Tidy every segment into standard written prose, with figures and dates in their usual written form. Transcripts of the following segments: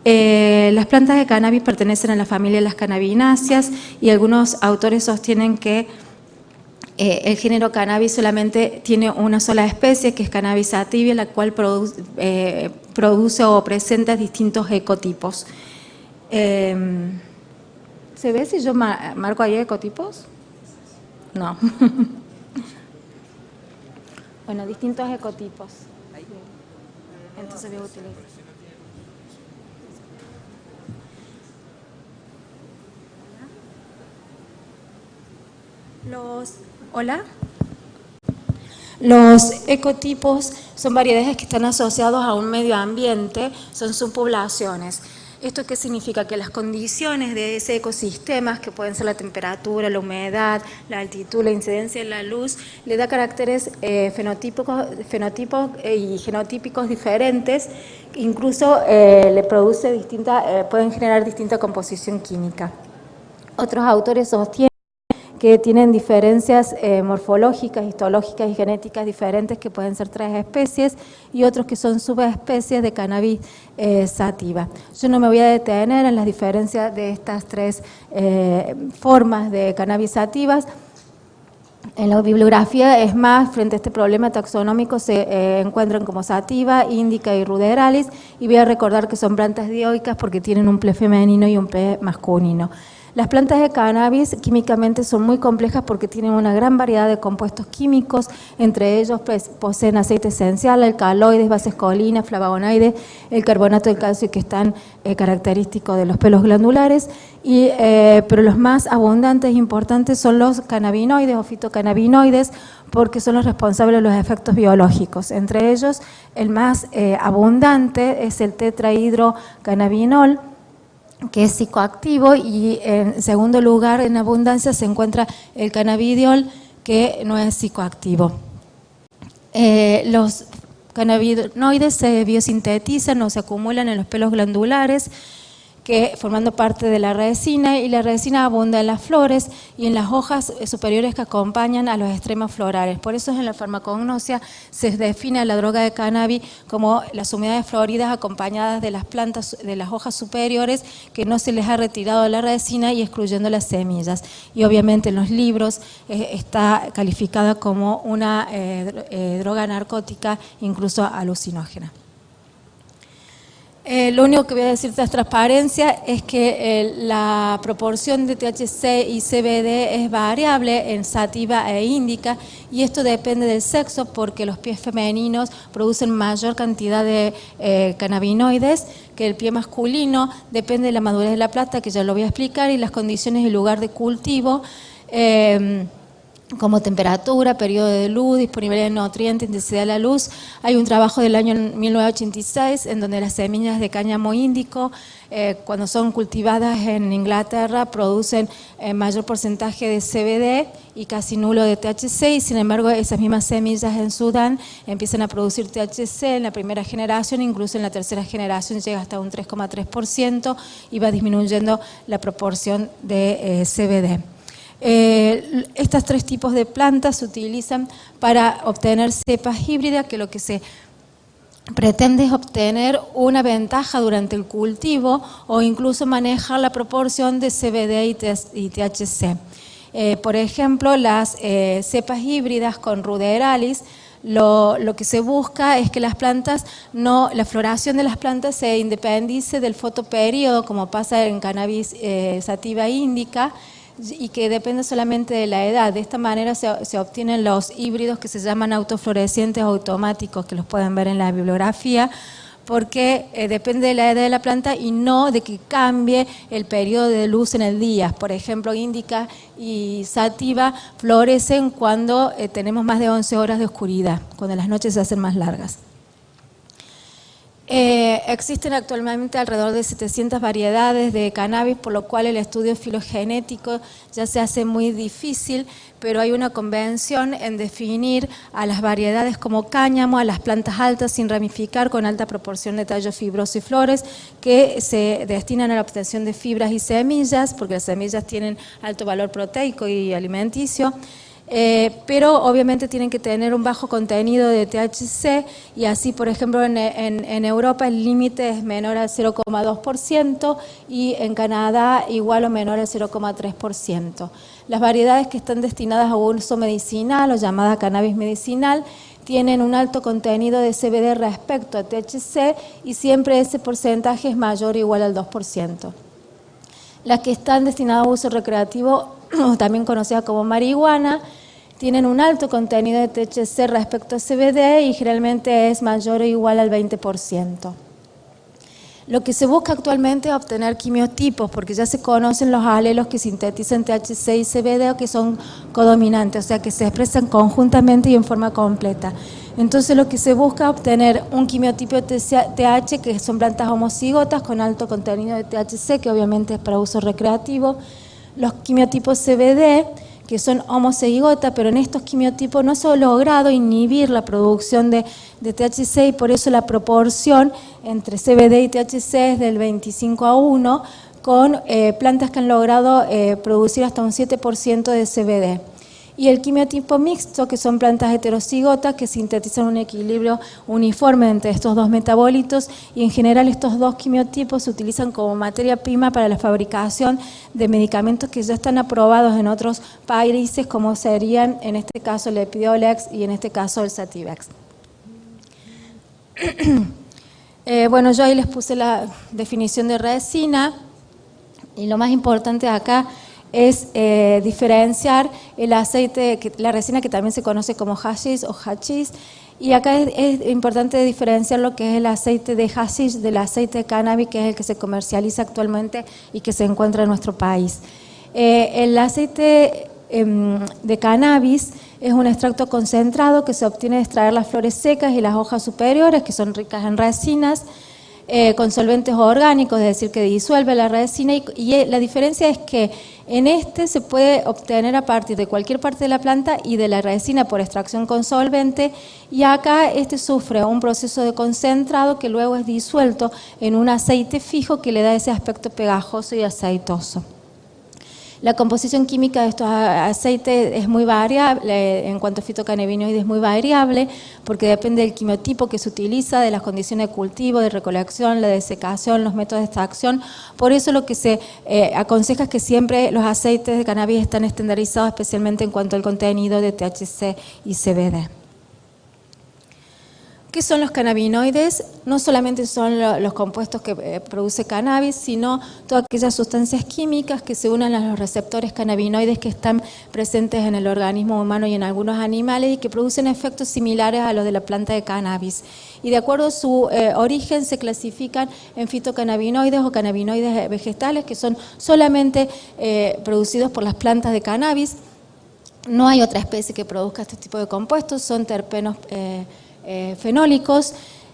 Las plantas de cannabis pertenecen a la familia de las cannabináceas y algunos autores sostienen que el género cannabis solamente tiene una sola especie, que es Cannabis sativa, la cual produce o presenta distintos ecotipos. ¿Se ve si yo marco ahí ecotipos? No. Bueno, distintos ecotipos. Entonces voy a utilizar. Hola. Los ecotipos son variedades que están asociados a un medio ambiente, son subpoblaciones. ¿Esto qué significa? Que las condiciones de ese ecosistema, que pueden ser la temperatura, la humedad, la altitud, la incidencia de la luz, le da caracteres fenotipos y genotípicos diferentes, incluso le produce pueden generar distinta composición química. Otros autores sostienen que tienen diferencias morfológicas, histológicas y genéticas diferentes, que pueden ser 3 especies, y otros que son subespecies de Cannabis sativa. Yo no me voy a detener en las diferencias de estas 3 formas de Cannabis sativas. En la bibliografía, es más, frente a este problema taxonómico se encuentran como sativa, índica y ruderalis, y voy a recordar que son plantas dioicas porque tienen un ple femenino y un ple masculino. Las plantas de cannabis químicamente son muy complejas porque tienen una gran variedad de compuestos químicos, entre ellos poseen aceite esencial, alcaloides, bases colinas, flavonoides, el carbonato de calcio, que están característicos de los pelos glandulares, pero los más abundantes e importantes son los cannabinoides o fitocannabinoides, porque son los responsables de los efectos biológicos. Entre ellos, el más abundante es el tetrahidrocannabinol, que es psicoactivo, y en segundo lugar en abundancia se encuentra el cannabidiol, que no es psicoactivo. Los cannabinoides se biosintetizan o se acumulan en los pelos glandulares, formando parte de la resina, y la resina abunda en las flores y en las hojas superiores que acompañan a los extremos florales. Por eso en la farmacognosia se define a la droga de cannabis como las humedades floridas acompañadas de las plantas, de las hojas superiores, que no se les ha retirado la resina y excluyendo las semillas. Y obviamente en los libros está calificada como una droga narcótica, incluso alucinógena. Lo único que voy a decir de transparencia es que la proporción de THC y CBD es variable en sativa e índica, y esto depende del sexo, porque los pies femeninos producen mayor cantidad de cannabinoides que el pie masculino. Depende de la madurez de la planta, que ya lo voy a explicar, y las condiciones y lugar de cultivo, como temperatura, periodo de luz, disponibilidad de nutrientes, intensidad de la luz. Hay un trabajo del año 1986 en donde las semillas de cáñamo índico, cuando son cultivadas en Inglaterra, producen mayor porcentaje de CBD y casi nulo de THC, y sin embargo esas mismas semillas en Sudán empiezan a producir THC en la primera generación, incluso en la tercera generación llega hasta un 3,3% y va disminuyendo la proporción de CBD. Estos 3 tipos de plantas se utilizan para obtener cepas híbridas, que lo que se pretende es obtener una ventaja durante el cultivo o incluso manejar la proporción de CBD y THC. Por ejemplo, las cepas híbridas con ruderalis, lo que se busca es que la floración de las plantas se independice del fotoperíodo, como pasa en Cannabis sativa índica, y que depende solamente de la edad. De esta manera se obtienen los híbridos que se llaman autoflorecientes automáticos, que los pueden ver en la bibliografía, porque depende de la edad de la planta y no de que cambie el periodo de luz en el día. Por ejemplo, índica y sativa florecen cuando tenemos más de 11 horas de oscuridad, cuando las noches se hacen más largas. Existen actualmente alrededor de 700 variedades de cannabis, por lo cual el estudio filogenético ya se hace muy difícil, pero hay una convención en definir a las variedades como cáñamo, a las plantas altas sin ramificar, con alta proporción de tallo fibroso y flores, que se destinan a la obtención de fibras y semillas, porque las semillas tienen alto valor proteico y alimenticio. pero obviamente tienen que tener un bajo contenido de THC y así, por ejemplo, en Europa el límite es menor al 0,2% y en Canadá igual o menor al 0,3%. Las variedades que están destinadas a uso medicinal o llamada cannabis medicinal tienen un alto contenido de CBD respecto a THC y siempre ese porcentaje es mayor o igual al 2%. Las que están destinadas a uso recreativo, también conocidas como marihuana, tienen un alto contenido de THC respecto a CBD y generalmente es mayor o igual al 20%. Lo que se busca actualmente es obtener quimiotipos, porque ya se conocen los alelos que sintetizan THC y CBD o que son codominantes, o sea que se expresan conjuntamente y en forma completa. Entonces lo que se busca es obtener un quimiotipo TH, que son plantas homocigotas con alto contenido de THC, que obviamente es para uso recreativo. Los quimiotipos CBD, que son homocigotas, pero en estos quimiotipos no se ha logrado inhibir la producción de THC y por eso la proporción entre CBD y THC es del 25:1, con plantas que han logrado producir hasta un 7% de CBD. Y el quimiotipo mixto, que son plantas heterocigotas que sintetizan un equilibrio uniforme entre estos dos metabolitos, y en general estos dos quimiotipos se utilizan como materia prima para la fabricación de medicamentos que ya están aprobados en otros países, como serían en este caso el Epidiolex y en este caso el Sativex. Bueno, yo ahí les puse la definición de resina y lo más importante acá es diferenciar el aceite, la resina que también se conoce como hashish o hachís, y acá es importante diferenciar lo que es el aceite de hashish del aceite de cannabis, que es el que se comercializa actualmente y que se encuentra en nuestro país. El aceite de cannabis es un extracto concentrado que se obtiene de extraer las flores secas y las hojas superiores, que son ricas en resinas, con solventes orgánicos, es decir, que disuelve la resina, y la diferencia es que en este se puede obtener a partir de cualquier parte de la planta y de la resina por extracción con solvente, y acá este sufre un proceso de concentrado que luego es disuelto en un aceite fijo que le da ese aspecto pegajoso y aceitoso. La composición química de estos aceites es muy variable, en cuanto a fitocannabinoides es muy variable, porque depende del quimiotipo que se utiliza, de las condiciones de cultivo, de recolección, la desecación, los métodos de extracción. Por eso lo que se aconseja es que siempre los aceites de cannabis están estandarizados, especialmente en cuanto al contenido de THC y CBD. ¿Qué son los cannabinoides? No solamente son los compuestos que produce cannabis, sino todas aquellas sustancias químicas que se unen a los receptores cannabinoides que están presentes en el organismo humano y en algunos animales y que producen efectos similares a los de la planta de cannabis. Y de acuerdo a su origen se clasifican en fitocannabinoides o cannabinoides vegetales, que son solamente producidos por las plantas de cannabis. No hay otra especie que produzca este tipo de compuestos, son terpenos fenólicos.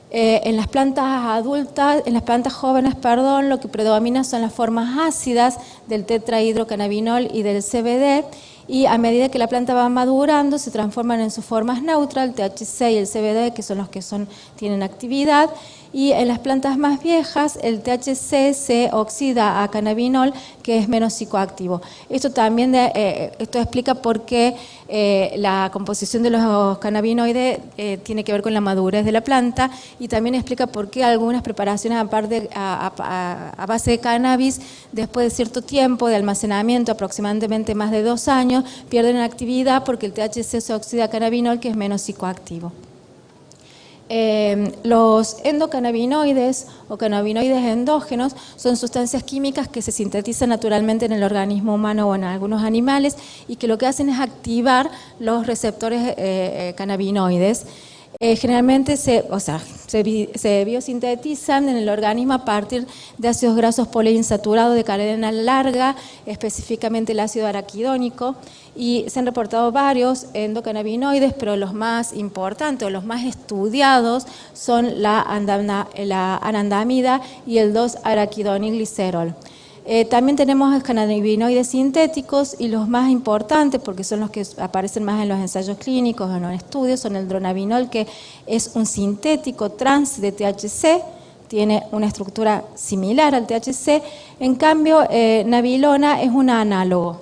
En las plantas adultas, en las plantas jóvenes, perdón, lo que predomina son las formas ácidas del tetrahidrocannabinol y del CBD, y a medida que la planta va madurando se transforman en sus formas neutras, el THC y el CBD, que son los que tienen actividad, y en las plantas más viejas el THC se oxida a cannabinol, que es menos psicoactivo. Esto también esto explica por qué la composición de los cannabinoides tiene que ver con la madurez de la planta, y también explica por qué algunas preparaciones a base de cannabis, después de cierto tiempo de almacenamiento, aproximadamente más de 2 años, pierden actividad porque el THC se oxida a cannabinol, que es menos psicoactivo. Los endocannabinoides o cannabinoides endógenos son sustancias químicas que se sintetizan naturalmente en el organismo humano o en algunos animales y que lo que hacen es activar los receptores cannabinoides. Generalmente se biosintetizan en el organismo a partir de ácidos grasos poliinsaturados de cadena larga, específicamente el ácido araquidónico, y se han reportado varios endocannabinoides, pero los más importantes o los más estudiados son la anandamida y el 2-araquidonilglicerol. También tenemos cannabinoides sintéticos, y los más importantes, porque son los que aparecen más en los ensayos clínicos o en los estudios, son el dronabinol, que es un sintético trans de THC, tiene una estructura similar al THC. En cambio, nabilona es un análogo.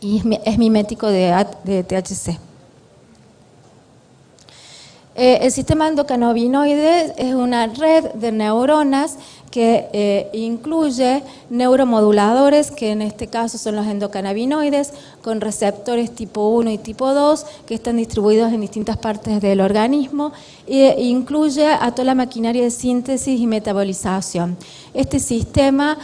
y es mimético de THC. El sistema endocannabinoide es una red de neuronas que incluye neuromoduladores, que en este caso son los endocannabinoides, con receptores tipo 1 y tipo 2, que están distribuidos en distintas partes del organismo, e incluye a toda la maquinaria de síntesis y metabolización. Este sistema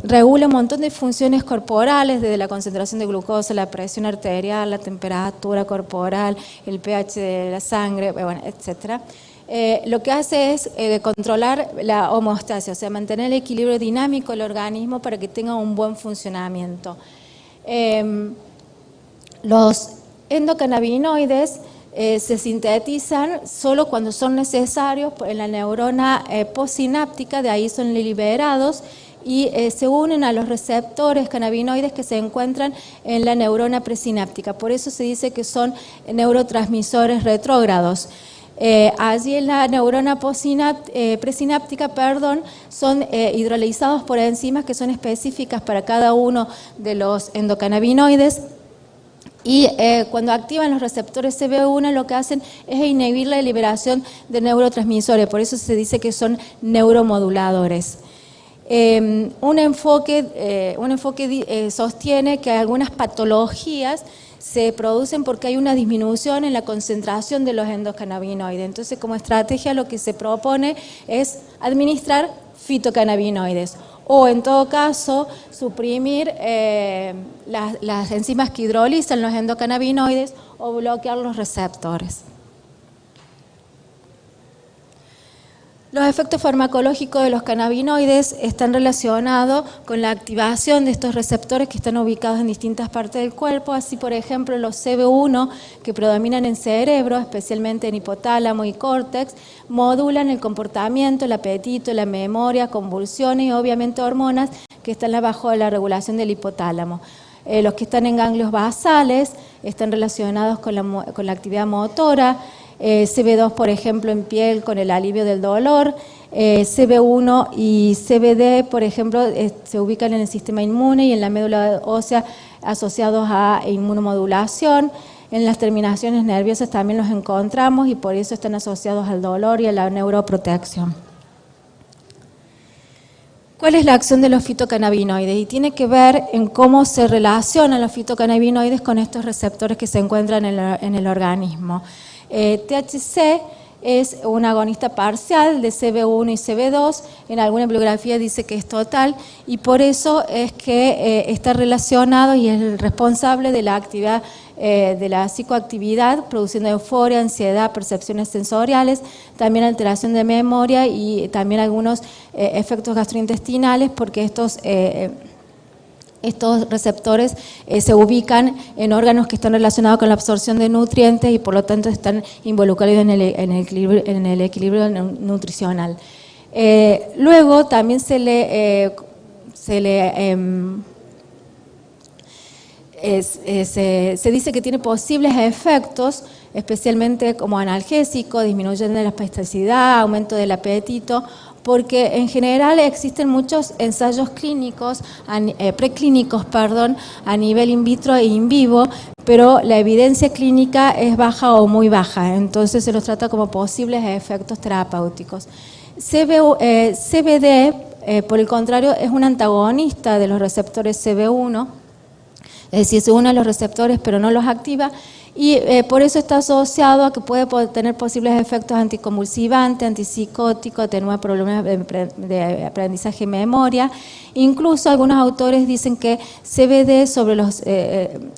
regula un montón de funciones corporales, desde la concentración de glucosa, la presión arterial, la temperatura corporal, el pH de la sangre, bueno, etc. Lo que hace es controlar la homeostasis, o sea, mantener el equilibrio dinámico del organismo para que tenga un buen funcionamiento. Los endocannabinoides se sintetizan solo cuando son necesarios en la neurona postsináptica, de ahí son liberados y se unen a los receptores cannabinoides que se encuentran en la neurona presináptica. Por eso se dice que son neurotransmisores retrógrados. Allí en la neurona presináptica, son hidrolizados por enzimas que son específicas para cada uno de los endocannabinoides. Y cuando activan los receptores CB1, lo que hacen es inhibir la liberación de neurotransmisores, por eso se dice que son neuromoduladores. Un enfoque sostiene que algunas patologías se producen porque hay una disminución en la concentración de los endocannabinoides. Entonces, como estrategia, lo que se propone es administrar fitocannabinoides, o en todo caso suprimir las enzimas que hidrolizan los endocannabinoides o bloquear los receptores. Los efectos farmacológicos de los cannabinoides están relacionados con la activación de estos receptores que están ubicados en distintas partes del cuerpo. Así, por ejemplo, los CB1 que predominan en cerebro, especialmente en hipotálamo y córtex, modulan el comportamiento, el apetito, la memoria, convulsiones y obviamente hormonas que están bajo la regulación del hipotálamo. Los que están en ganglios basales están relacionados con la actividad motora. CB2, por ejemplo, en piel con el alivio del dolor. CB1 y CBD, por ejemplo, se ubican en el sistema inmune y en la médula ósea asociados a inmunomodulación. En las terminaciones nerviosas también los encontramos y por eso están asociados al dolor y a la neuroprotección. ¿Cuál es la acción de los fitocannabinoides? Y tiene que ver en cómo se relacionan los fitocannabinoides con estos receptores que se encuentran en el organismo. THC es un agonista parcial de CB1 y CB2, en alguna bibliografía dice que es total, y por eso es que está relacionado y es el responsable de la actividad, de la psicoactividad, produciendo euforia, ansiedad, percepciones sensoriales, también alteración de memoria y también algunos efectos gastrointestinales, porque estos receptores se ubican en órganos que están relacionados con la absorción de nutrientes y por lo tanto están involucrados en el equilibrio nutricional. Luego también se dice que tiene posibles efectos, especialmente como analgésico, disminuyendo la espasticidad, aumento del apetito, porque en general existen muchos ensayos clínicos, preclínicos, a nivel in vitro e in vivo, pero la evidencia clínica es baja o muy baja, entonces se los trata como posibles efectos terapéuticos. CBD, por el contrario, es un antagonista de los receptores CB1, es decir, se une a los receptores pero no los activa, y por eso está asociado a que puede tener posibles efectos anticonvulsivantes, antipsicóticos, atenuar problemas de aprendizaje y memoria. Incluso algunos autores dicen que CBD sobre los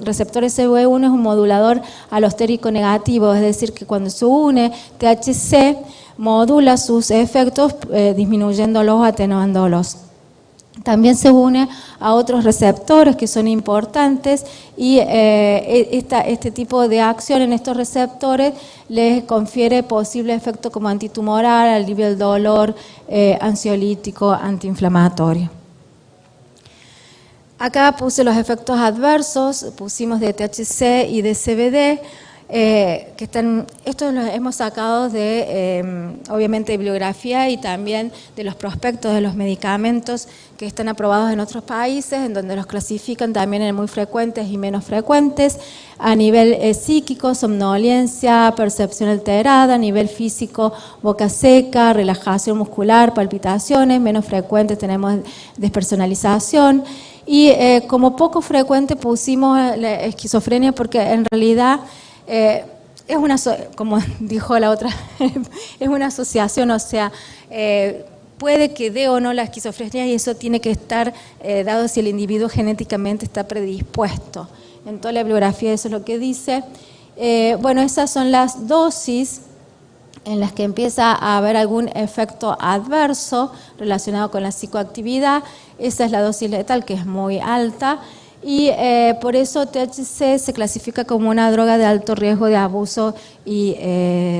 receptores CB1 es un modulador alostérico negativo, es decir, que cuando se une THC modula sus efectos disminuyéndolos o atenuándolos. También se une a otros receptores que son importantes y este tipo de acción en estos receptores les confiere posible efecto como antitumoral, alivio del dolor, ansiolítico, antiinflamatorio. Acá puse los efectos adversos, pusimos de THC y de CBD. que están, estos los hemos sacado de, obviamente, de bibliografía y también de los prospectos de los medicamentos que están aprobados en otros países, en donde los clasifican también en muy frecuentes y menos frecuentes, a nivel psíquico, somnolencia, percepción alterada, a nivel físico, boca seca, relajación muscular, palpitaciones, menos frecuentes tenemos despersonalización. Y como poco frecuente pusimos la esquizofrenia porque en realidad es una, como dijo la otra, es una asociación, o sea, puede que dé o no la esquizofrenia y eso tiene que estar dado si el individuo genéticamente está predispuesto. En toda la bibliografía eso es lo que dice. Bueno, esas son las dosis en las que empieza a haber algún efecto adverso relacionado con la psicoactividad. Esa es la dosis letal, que es muy alta. Y por eso THC se clasifica como una droga de alto riesgo de abuso y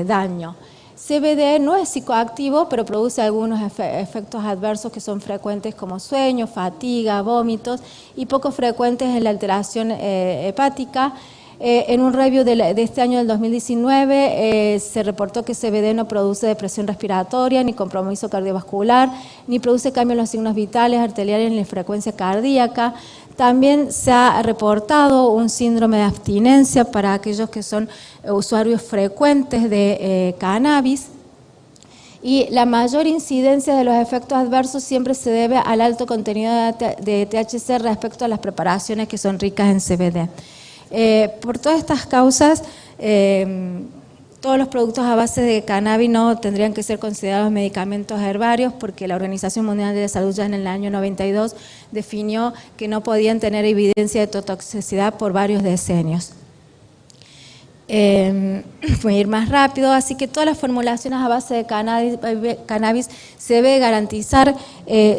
daño. CBD no es psicoactivo, pero produce algunos efectos adversos que son frecuentes como sueño, fatiga, vómitos y poco frecuentes en la alteración hepática. En un review de este año del 2019 se reportó que CBD no produce depresión respiratoria, ni compromiso cardiovascular, ni produce cambios en los signos vitales, arteriales, ni la frecuencia cardíaca. También se ha reportado un síndrome de abstinencia para aquellos que son usuarios frecuentes de cannabis. Y la mayor incidencia de los efectos adversos siempre se debe al alto contenido de THC respecto a las preparaciones que son ricas en CBD. Por todas estas causas, todos los productos a base de cannabis no tendrían que ser considerados medicamentos herbarios porque la Organización Mundial de la Salud ya en el año 92 definió que no podían tener evidencia de toxicidad por varios decenios. Voy a ir más rápido, así que todas las formulaciones a base de cannabis se debe garantizar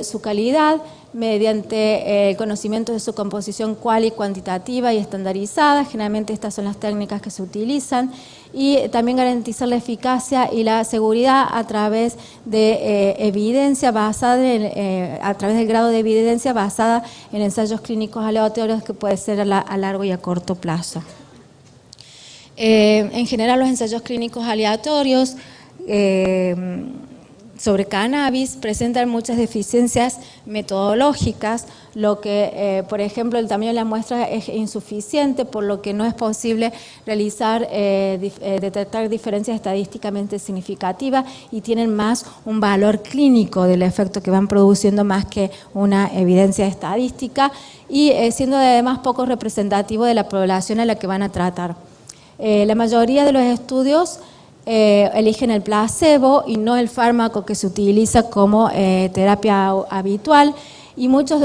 su calidad mediante el conocimiento de su composición cual y cuantitativa y estandarizada. Generalmente estas son las técnicas que se utilizan, y también garantizar la eficacia y la seguridad a través de evidencia basada a través del grado de evidencia basada en ensayos clínicos aleatorios que puede ser a largo y a corto plazo. En general, los ensayos clínicos aleatorios sobre cannabis presentan muchas deficiencias metodológicas, lo que, por ejemplo, el tamaño de la muestra es insuficiente, por lo que no es posible realizar, detectar diferencias estadísticamente significativas y tienen más un valor clínico del efecto que van produciendo más que una evidencia estadística, y siendo además poco representativo de la población a la que van a tratar. La mayoría de los estudios eligen el placebo y no el fármaco que se utiliza como terapia habitual, y muchos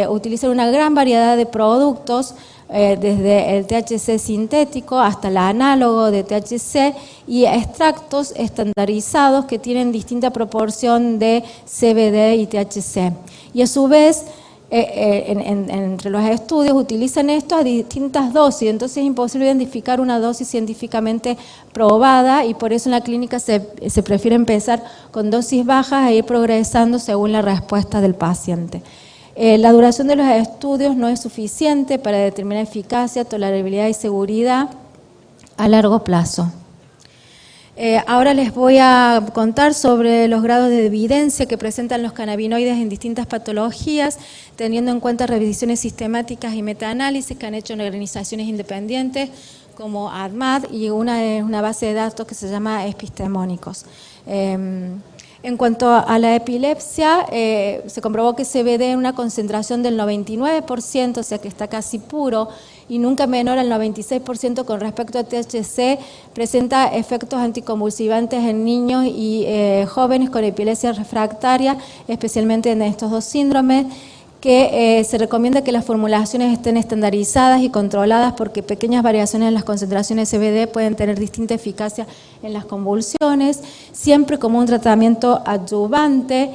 utilizan una gran variedad de productos, desde el THC sintético hasta el análogo de THC y extractos estandarizados que tienen distinta proporción de CBD y THC. Y a su vez, entre los estudios utilizan esto a distintas dosis, entonces es imposible identificar una dosis científicamente probada, y por eso en la clínica se prefiere empezar con dosis bajas e ir progresando según la respuesta del paciente. La duración de los estudios no es suficiente para determinar eficacia, tolerabilidad y seguridad a largo plazo. Ahora les voy a contar sobre los grados de evidencia que presentan los cannabinoides en distintas patologías, teniendo en cuenta revisiones sistemáticas y metaanálisis que han hecho en organizaciones independientes como ADMAT y una base de datos que se llama Epistemónicos. En cuanto a la epilepsia, se comprobó que CBD en una concentración del 99%, o sea que está casi puro, y nunca menor al 96% con respecto a THC, presenta efectos anticonvulsivantes en niños y jóvenes con epilepsia refractaria, especialmente en estos dos síndromes, que se recomienda que las formulaciones estén estandarizadas y controladas porque pequeñas variaciones en las concentraciones de CBD pueden tener distinta eficacia en las convulsiones, siempre como un tratamiento adyuvante,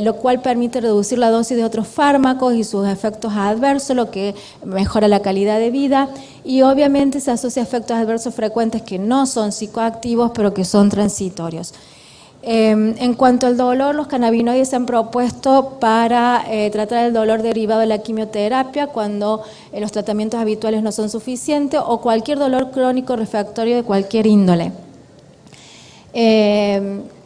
lo cual permite reducir la dosis de otros fármacos y sus efectos adversos, lo que mejora la calidad de vida, y obviamente se asocia a efectos adversos frecuentes que no son psicoactivos pero que son transitorios. En cuanto al dolor, los cannabinoides se han propuesto para tratar el dolor derivado de la quimioterapia cuando los tratamientos habituales no son suficientes o cualquier dolor crónico refractario de cualquier índole.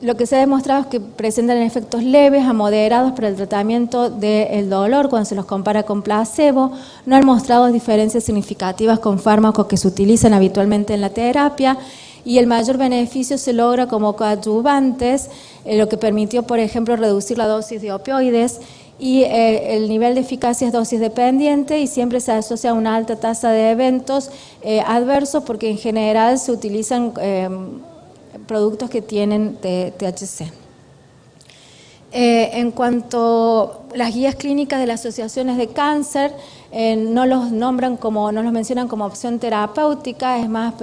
Lo que se ha demostrado es que presentan efectos leves a moderados para el tratamiento del dolor cuando se los compara con placebo. No han mostrado diferencias significativas con fármacos que se utilizan habitualmente en la terapia y el mayor beneficio se logra como coadyuvantes, lo que permitió, por ejemplo, reducir la dosis de opioides y el nivel de eficacia es dosis dependiente y siempre se asocia a una alta tasa de eventos adversos porque en general se utilizan productos que tienen THC. En cuanto a las guías clínicas de las asociaciones de cáncer, no los mencionan como opción terapéutica, es más,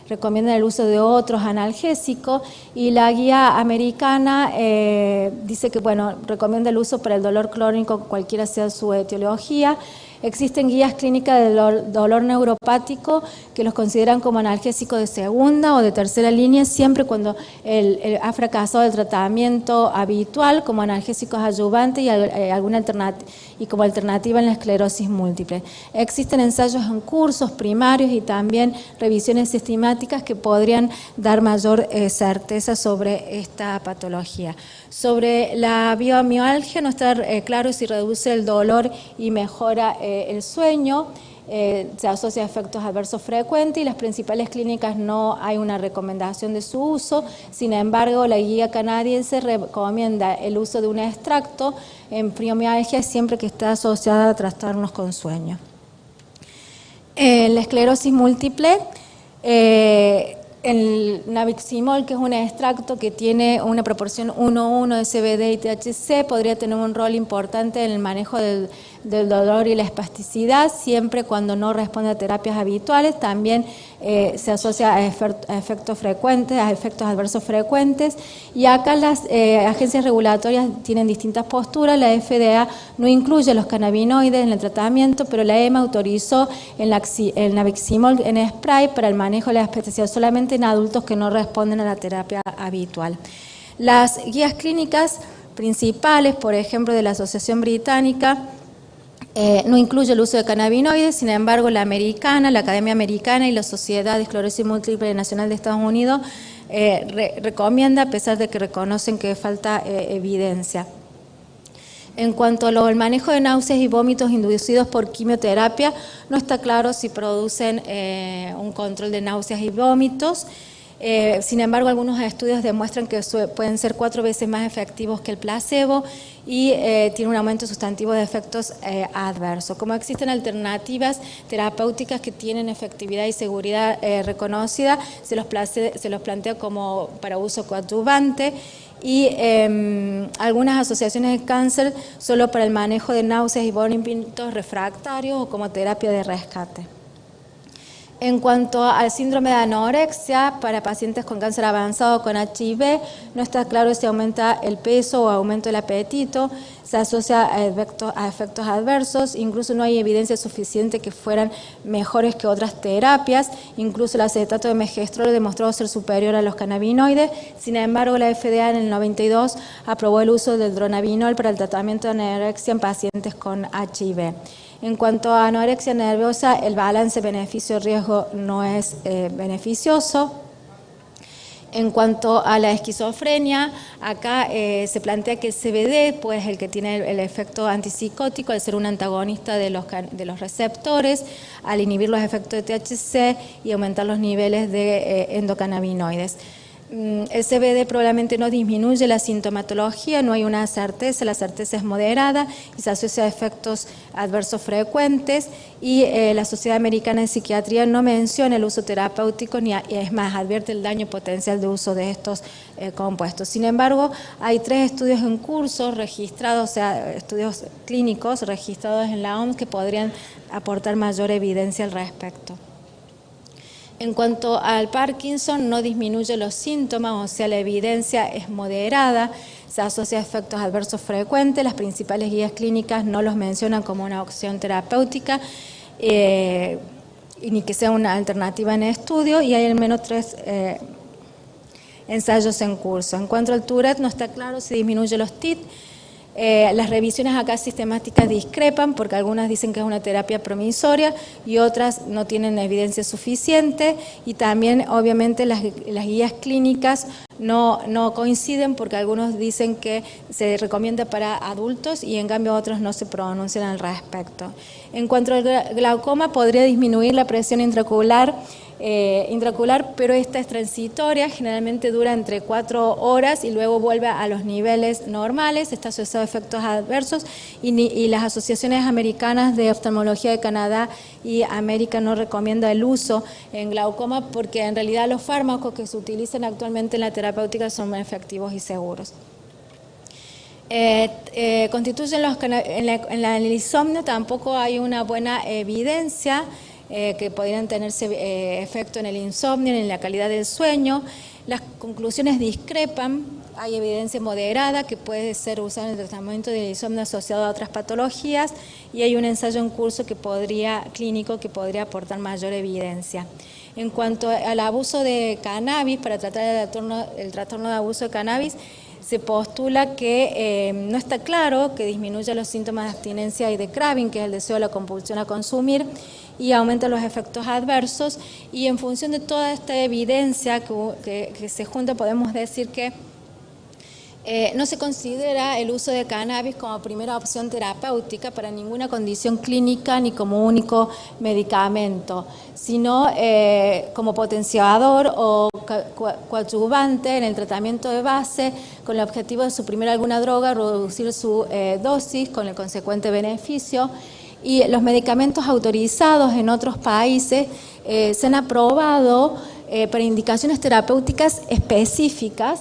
recomiendan el uso de otros analgésicos y la guía americana dice que, bueno, recomienda el uso para el dolor crónico, cualquiera sea su etiología. Existen guías clínicas del dolor neuropático que los consideran como analgésicos de segunda o de tercera línea, siempre cuando ha fracasado el tratamiento habitual como analgésicos adyuvantes y, alguna y como alternativa en la esclerosis múltiple. Existen ensayos en cursos primarios y también revisiones sistemáticas que podrían dar mayor certeza sobre esta patología. Sobre la fibromialgia no está claro si reduce el dolor y mejora el sueño. Se asocia a efectos adversos frecuentes y las principales clínicas no hay una recomendación de su uso. Sin embargo, la guía canadiense recomienda el uso de un extracto en fibromialgia siempre que está asociada a trastornos con sueño. La esclerosis múltiple, el nabiximol, que es un extracto que tiene una proporción 1:1 de CBD y THC, podría tener un rol importante en el manejo del dolor y la espasticidad, siempre cuando no responde a terapias habituales. También se asocia a efectos frecuentes, a efectos adversos frecuentes. Y acá las agencias regulatorias tienen distintas posturas. La FDA no incluye los cannabinoides en el tratamiento, pero la EMA autorizó el nabiximol en spray para el manejo de la espasticidad solamente en adultos que no responden a la terapia habitual. Las guías clínicas principales, por ejemplo, de la Asociación Británica, no incluye el uso de cannabinoides. Sin embargo, la Academia Americana y la Sociedad de Esclerosis Múltiple Nacional de Estados Unidos recomienda, a pesar de que reconocen que falta evidencia. En cuanto al manejo de náuseas y vómitos inducidos por quimioterapia, no está claro si producen un control de náuseas y vómitos. Sin embargo, algunos estudios demuestran que pueden ser 4 veces más efectivos que el placebo y tiene un aumento sustantivo de efectos adversos. Como existen alternativas terapéuticas que tienen efectividad y seguridad reconocida, se los plantea como para uso coadyuvante y algunas asociaciones de cáncer solo para el manejo de náuseas y vómitos refractarios o como terapia de rescate. En cuanto al síndrome de anorexia, para pacientes con cáncer avanzado con HIV, no está claro si aumenta el peso o aumenta el apetito, se asocia a efectos adversos, incluso no hay evidencia suficiente que fueran mejores que otras terapias, incluso el acetato de megestrol demostró ser superior a los cannabinoides. Sin embargo, la FDA en el 92 aprobó el uso del dronabinol para el tratamiento de anorexia en pacientes con HIV. En cuanto a anorexia nerviosa, el balance beneficio-riesgo no es beneficioso. En cuanto a la esquizofrenia, acá se plantea que el CBD, pues el que tiene el efecto antipsicótico, al ser un antagonista de los receptores, al inhibir los efectos de THC y aumentar los niveles de endocannabinoides. El CBD probablemente no disminuye la sintomatología, no hay una certeza, la certeza es moderada y se asocia a efectos adversos frecuentes y la Sociedad Americana de Psiquiatría no menciona el uso terapéutico ni es más, advierte el daño potencial de uso de estos compuestos. Sin embargo, hay 3 estudios en curso registrados, o sea, estudios clínicos registrados en la OMS que podrían aportar mayor evidencia al respecto. En cuanto al Parkinson, no disminuye los síntomas, o sea, la evidencia es moderada, se asocia a efectos adversos frecuentes, las principales guías clínicas no los mencionan como una opción terapéutica, ni que sea una alternativa en estudio, y hay al menos 3 ensayos en curso. En cuanto al Tourette, no está claro si disminuye los TIT. Las revisiones acá sistemáticas discrepan porque algunas dicen que es una terapia promisoria y otras no tienen evidencia suficiente, y también obviamente las guías clínicas no coinciden porque algunos dicen que se recomienda para adultos y en cambio otros no se pronuncian al respecto. En cuanto al glaucoma, podría disminuir la presión intraocular, pero esta es transitoria, generalmente dura entre 4 horas y luego vuelve a los niveles normales, está asociado a efectos adversos y las asociaciones americanas de oftalmología de Canadá y América no recomiendan el uso en glaucoma porque en realidad los fármacos que se utilizan actualmente en la terapéutica son más efectivos y seguros. Constituyen en el insomnio tampoco hay una buena evidencia que podrían tenerse efecto en el insomnio, en la calidad del sueño. Las conclusiones discrepan, hay evidencia moderada que puede ser usada en el tratamiento del insomnio asociado a otras patologías y hay un ensayo en curso clínico que podría aportar mayor evidencia. En cuanto al abuso de cannabis, para tratar el trastorno de abuso de cannabis, se postula que no está claro que disminuya los síntomas de abstinencia y de craving, que es el deseo de la compulsión a consumir, y aumenta los efectos adversos, y en función de toda esta evidencia que se junta, podemos decir que no se considera el uso de cannabis como primera opción terapéutica para ninguna condición clínica ni como único medicamento, sino como potenciador o coadyuvante en el tratamiento de base con el objetivo de suprimir alguna droga, reducir su dosis con el consecuente beneficio. Y los medicamentos autorizados en otros países se han aprobado para indicaciones terapéuticas específicas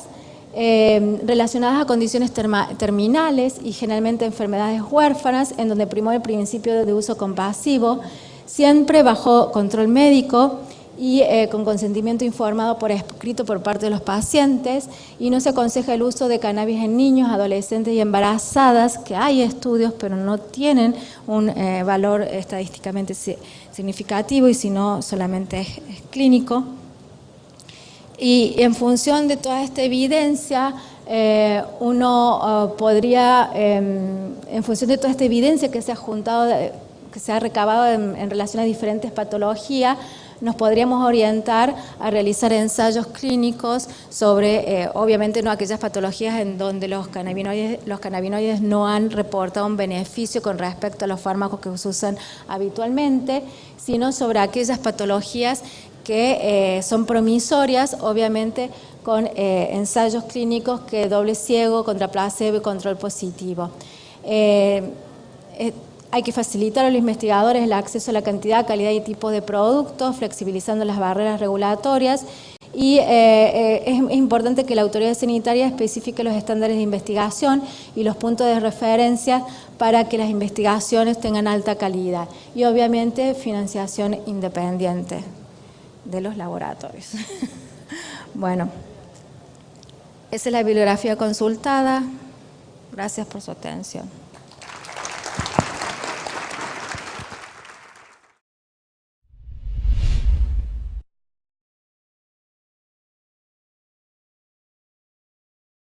relacionadas a condiciones terminales y generalmente enfermedades huérfanas, en donde primó el principio de uso compasivo, siempre bajo control médico y con consentimiento informado por escrito por parte de los pacientes, y no se aconseja el uso de cannabis en niños, adolescentes y embarazadas, que hay estudios pero no tienen un valor estadísticamente significativo y sino solamente es clínico. Y en función de toda esta evidencia, uno podría, en función de toda esta evidencia que se ha juntado, que se ha recabado en relación a diferentes patologías, nos podríamos orientar a realizar ensayos clínicos sobre, obviamente no aquellas patologías en donde los cannabinoides no han reportado un beneficio con respecto a los fármacos que se usan habitualmente, sino sobre aquellas patologías que son promisorias, obviamente con ensayos clínicos que doble ciego, contra placebo y control positivo. Hay que facilitar a los investigadores el acceso a la cantidad, calidad y tipo de productos, flexibilizando las barreras regulatorias, y es importante que la autoridad sanitaria especifique los estándares de investigación y los puntos de referencia para que las investigaciones tengan alta calidad y obviamente financiación independiente de los laboratorios. Bueno, esa es la bibliografía consultada. Gracias por su atención.